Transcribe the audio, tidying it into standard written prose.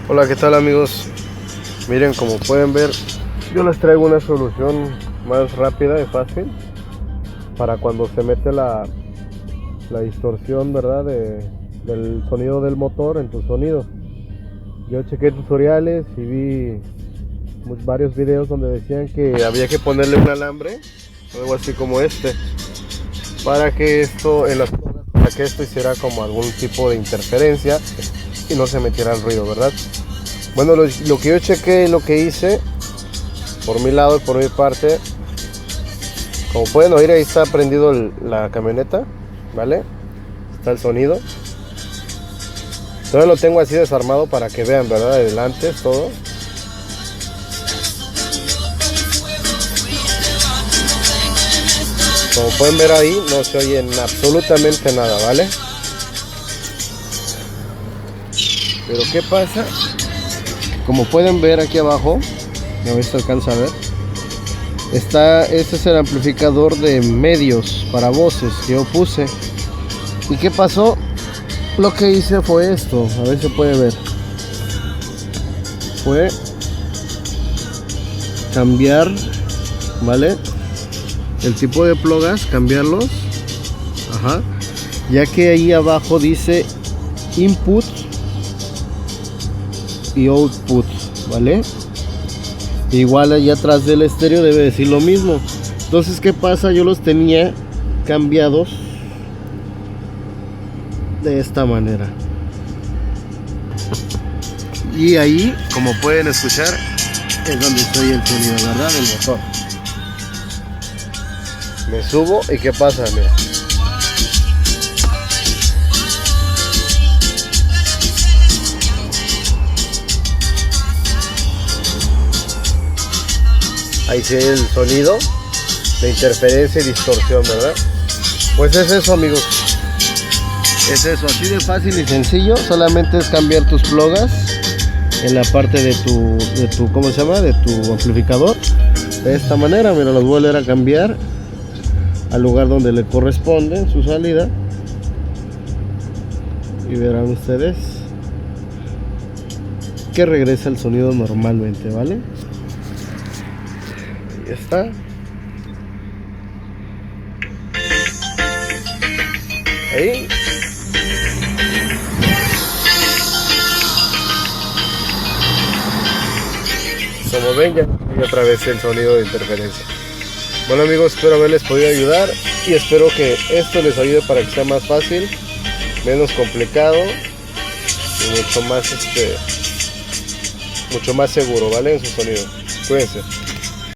Hola, ¿qué tal amigos? Miren, como pueden ver, yo les traigo una solución más rápida y fácil para cuando se mete la distorsión, ¿verdad? Del sonido del motor en tu sonido. Yo chequé tutoriales y vi varios videos donde decían que había que ponerle un alambre, algo así como este, para que esto para que esto hiciera como algún tipo de interferencia y no se metiera el ruido, ¿verdad? Bueno, lo que yo chequé y lo que hice por mi lado y por mi parte, como pueden oír, ahí está prendido la camioneta, ¿vale? Está el sonido. Todavía lo tengo así desarmado para que vean, ¿verdad? Adelante todo. Como pueden ver ahí, no se oye absolutamente nada, ¿vale? Pero ¿qué pasa? Como pueden ver aquí abajo, a ver si se alcanza a ver, este es el amplificador de medios para voces que yo puse. ¿Y qué pasó? Lo que hice fue esto, a ver si se puede ver. Fue cambiar, ¿vale? El tipo de plugas, cambiarlos. Ajá. Ya que ahí abajo dice input y output, ¿vale? Igual allá atrás del estéreo debe decir lo mismo. Entonces, ¿qué pasa? Yo los tenía cambiados de esta manera. Y ahí, como pueden escuchar, es donde estoy el sonido, ¿verdad? Del motor. Me subo y ¿qué pasa? Mira. Ahí se ve el sonido de interferencia y distorsión, ¿verdad? Pues es eso, amigos. Es eso, así de fácil y sencillo. Solamente es cambiar tus plugas en la parte de tu ¿cómo se llama? De tu amplificador. De esta manera, mira, los voy a volver a cambiar al lugar donde le corresponde en su salida. Y verán ustedes que regresa el sonido normalmente, ¿vale? Ahí está. Ahí. Como ven, ya y otra vez el sonido de interferencia. Bueno amigos, espero haberles podido ayudar y espero que esto les ayude para que sea más fácil, menos complicado y mucho más seguro, ¿vale? En su sonido. Cuídense.